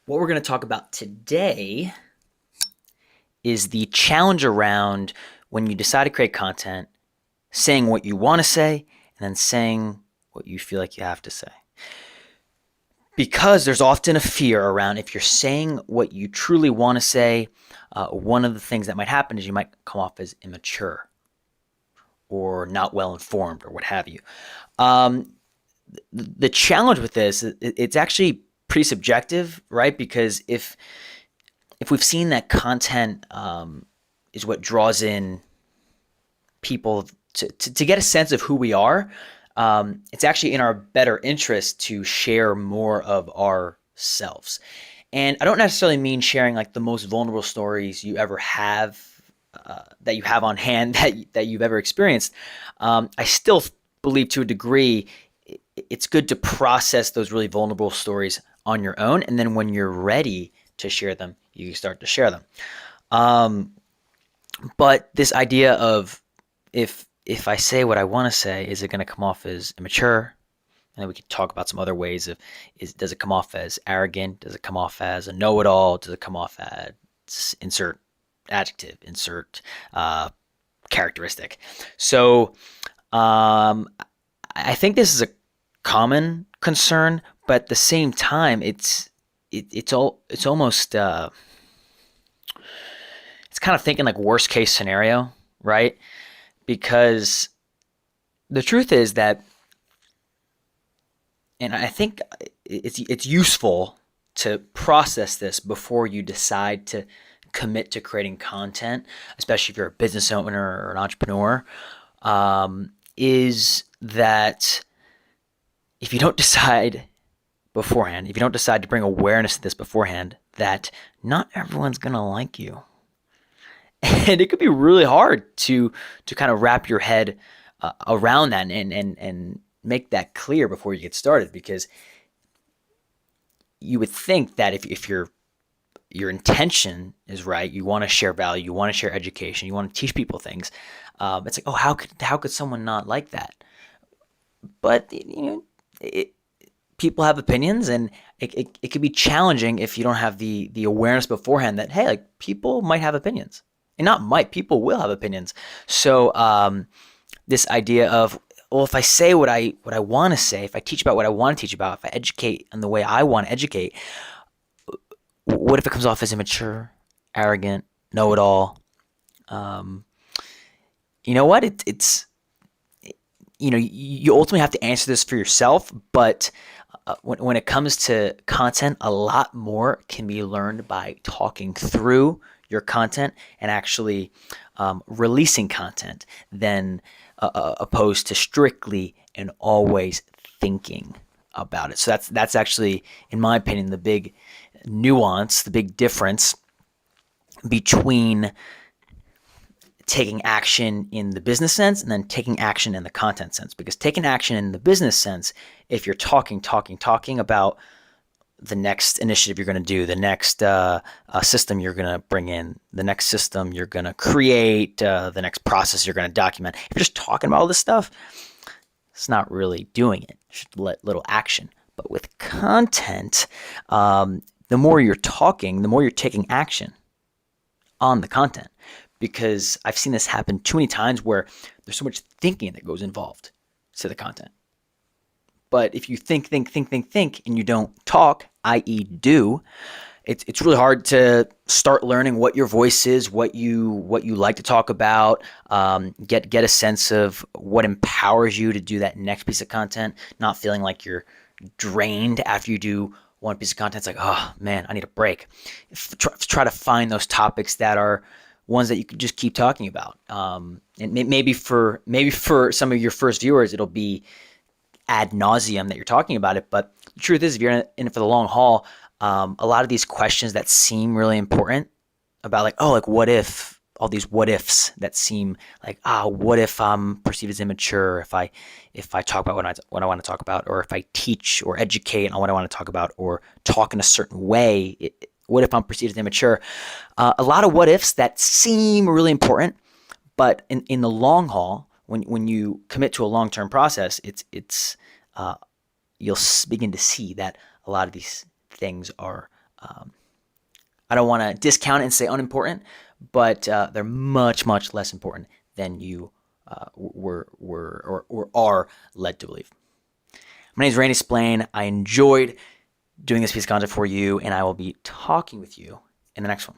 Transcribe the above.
What we're going to talk about today is the challenge around when you decide to create content, saying what you want to say, and then saying what you feel like you have to say. Because there's often a fear around if you're saying what you truly want to say, one of the things that might happen is you might come off as immature or not well informed or what have you. Um, the challenge with this, it's actually pretty subjective, right? Because if we've seen that content is what draws in people to get a sense of who we are, it's actually in our better interest to share more of ourselves. And I don't necessarily mean sharing like the most vulnerable stories you ever have, that you have on hand, that you've ever experienced. I still believe to a degree it's good to process those really vulnerable stories on your own, and then when you're ready to share them, you start to share them. Um, but this idea of if I say what I want to say, is it going to come off as immature? And then we could talk about some other ways of does it come off as arrogant? Does it come off as a know-it-all? Does it come off as insert adjective, insert characteristic? So I think this is a common concern, but at the same time, it's almost it's kind of thinking like worst case scenario, right? Because the truth is that, and I think it's useful to process this before you decide to commit to creating content, especially if you're a business owner or an entrepreneur, is that if you don't decide beforehand, if you don't decide to bring awareness to this beforehand, that not everyone's gonna like you, and it could be really hard to kind of wrap your head around that and make that clear before you get started, because you would think that if your intention is right, you want to share value, you want to share education, you want to teach people things. It's like, oh, how could someone not like that? But people have opinions, and it could be challenging if you don't have the awareness beforehand that, hey, like, people might have opinions, and not might, people will have opinions. So this idea of, well, if I say what I want to say, if I teach about what I want to teach about, if I educate in the way I want to educate, what if it comes off as immature, arrogant, know it all? Um, you know what? It's you ultimately have to answer this for yourself, but when it comes to content, a lot more can be learned by talking through your content and actually releasing content than opposed to strictly and always thinking about it. So that's actually, in my opinion, the big nuance, the big difference between taking action in the business sense and then taking action in the content sense. Because taking action in the business sense, if you're talking about the next initiative you're going to do, the next system you're going to bring in, the next system you're going to create, the next process you're going to document, if you're just talking about all this stuff, it's not really doing it. You should let little action. But with content, the more you're talking, the more you're taking action on the content, because I've seen this happen too many times where there's so much thinking that goes involved to the content. But if you think, and you don't talk, i.e., do, it's really hard to start learning what your voice is, what you like to talk about, get a sense of what empowers you to do that next piece of content, not feeling like you're drained after you do one piece of content. It's like, oh man, I need a break. Try to find those topics that are ones that you could just keep talking about. And maybe for some of your first viewers, it'll be ad nauseum that you're talking about it. But the truth is, if you're in it for the long haul, a lot of these questions that seem really important about, like, oh, like, what if, all these what ifs that seem like, what if I'm perceived as immature if I talk about what I want to talk about, or if I teach or educate on what I want to talk about, or talk in a certain way, what if I'm perceived as immature? A lot of what ifs that seem really important, but in the long haul, when you commit to a long-term process, you'll begin to see that a lot of these things are I don't want to discount it and say unimportant, but they're much, much less important than you or are led to believe. My name is Randy Splain. I enjoyed doing this piece of content for you, and I will be talking with you in the next one.